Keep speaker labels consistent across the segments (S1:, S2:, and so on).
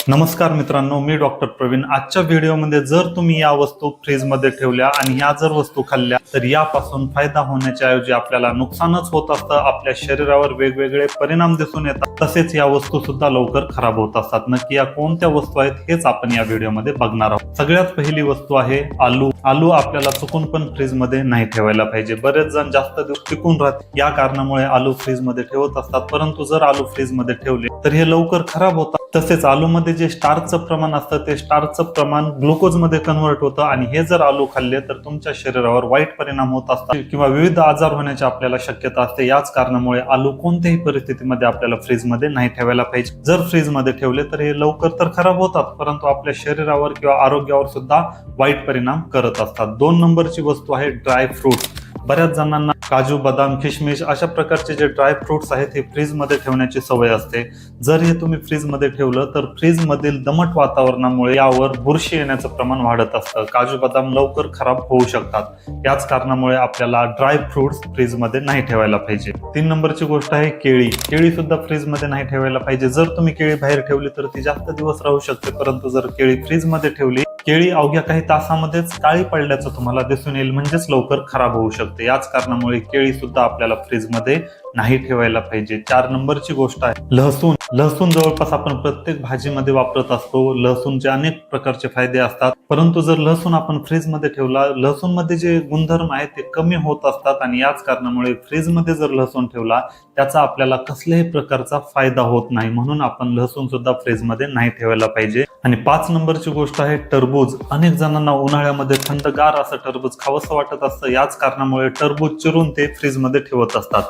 S1: नमस्कार मित्रांनो, मी डॉक्टर प्रवीण। आजच्या व्हिडिओमध्ये जर तुम्ही या वस्तू फ्रीजमध्ये ठेवल्या आणि या जर वस्तू खाल्ल्या तर यापासून फायदा होण्याच्या ऐवजी आपल्याला नुकसानच होत असतं। आपल्या शरीरावर वेगवेगळे परिणाम दिसून येतात, तसेच या वस्तू सुद्धा लवकर खराब होत असतात। नक्की या कोणत्या वस्तू आहेत हेच आपण या व्हिडिओमध्ये बघणार आहोत। सगळ्यात पहिली वस्तू आहे आलू। आलू आपल्याला चुकून पण फ्रीजमध्ये नाही ठेवायला पाहिजे। बरेच जण जास्त दिवस टिकून राहतात या कारणामुळे आलू फ्रीजमध्ये ठेवत असतात, परंतु जर आलू फ्रीजमध्ये ठेवले तर हे लवकर खराब होतात। तसेच आलूमध्ये जे स्टार्चचं प्रमाण असतं ते स्टार्चचं प्रमाण ग्लुकोजमध्ये कन्वर्ट होतं आणि हे जर आलू खाल्ले तर तुमच्या शरीरावर वाईट परिणाम होत असतात किंवा विविध आजार होण्याची आपल्याला शक्यता असते। याच कारणामुळे आलू कोणत्याही परिस्थितीमध्ये आपल्याला फ्रीजमध्ये नाही ठेवायला पाहिजे। जर फ्रीजमध्ये ठेवले तर हे लवकर तर खराब होतात, परंतु आपल्या शरीरावर किंवा आरोग्यावर सुद्धा वाईट परिणाम करत असतात। 2 नंबरची वस्तू आहे ड्राय फ्रूट। बऱ्याच जणांना काजू, बदाम, किशमिश अशा प्रकारचे जे ड्राय फ्रुट्स आहेत हे फ्रीजमध्ये ठेवण्याची सवय असते। जर हे तुम्ही फ्रीजमध्ये ठेवलं तर फ्रीजमधील दमट वातावरणामुळे यावर बुरशी येण्याचं प्रमाण वाढत असतं। काजू, बदाम लवकर खराब होऊ शकतात। याच कारणामुळे आपल्याला ड्राय फ्रुट्स फ्रीजमध्ये नाही ठेवायला पाहिजे। 3 नंबरची गोष्ट आहे केळी। केळी सुद्धा फ्रीजमध्ये नाही ठेवायला पाहिजे। जर तुम्ही केळी बाहेर ठेवली तर ती जास्त दिवस राहू शकते, परंतु जर केळी फ्रीजमध्ये ठेवली केळी अवघ्या काही तासामध्येच काळी पडल्याचं तुम्हाला दिसून येईल, म्हणजेच लवकर खराब होऊ शकते। याच कारणामुळे केळी सुद्धा आपल्याला फ्रीजमध्ये नाही ठेवायला पाहिजे। 4 नंबरची गोष्ट आहे लसूण। लसूण जवळपास आपण प्रत्येक भाजीमध्ये वापरत असतो। लसूणचे अनेक प्रकारचे फायदे असतात, परंतु जर लसूण आपण फ्रीजमध्ये ठेवला, लसूणमध्ये जे गुणधर्म आहेत ते कमी होत असतात आणि याच कारणामुळे फ्रीजमध्ये जर लसूण ठेवला त्याचा आपल्याला कसल्याही प्रकारचा फायदा होत नाही। म्हणून आपण लसूण सुद्धा फ्रीजमध्ये नाही ठेवायला पाहिजे। आणि 5 नंबरची गोष्ट आहे टरबूज। अनेक जणांना उन्हाळ्यामध्ये थंडगार असं टरबूज खावंसं वाटत असतं, याच कारणामुळे टरबूज चिरून ते फ्रीजमध्ये ठेवत असतात।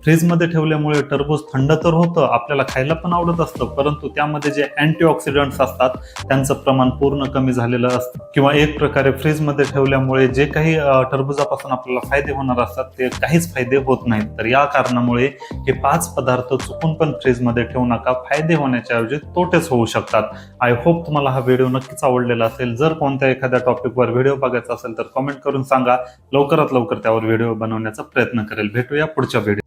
S1: फ्रीजमध्ये ठेवल्यामुळे टरबूज थंड तर होतं, आपल्याला खायला पण आवडत असतं, परंतु त्यामध्ये जे अँटीऑक्सिडंट्स असतात त्यांचं प्रमाण पूर्ण कमी झालेलं असतं किंवा एक प्रकारे फ्रीजमध्ये ठेवल्यामुळे जे काही टरबुजापासून आपल्याला फायदे होणार असतात ते काहीच फायदे होत नाहीत। तर या कारणामुळे हे 5 पदार्थ चुकून पण फ्रीजमध्ये ठेवू नका, फायदे होण्याच्या ऐवजी तोटेच होऊ शकतात। आय होप तुम्हाला हा व्हिडिओ नक्कीच आवडलेला असेल। जर कोणत्या एखाद्या टॉपिकवर व्हिडिओ बघायचा असेल तर कमेंट करून सांगा, लवकरात लवकर त्यावर व्हिडिओ बनवण्याचा प्रयत्न करेल। भेटूया पुढच्या व्हिडिओ।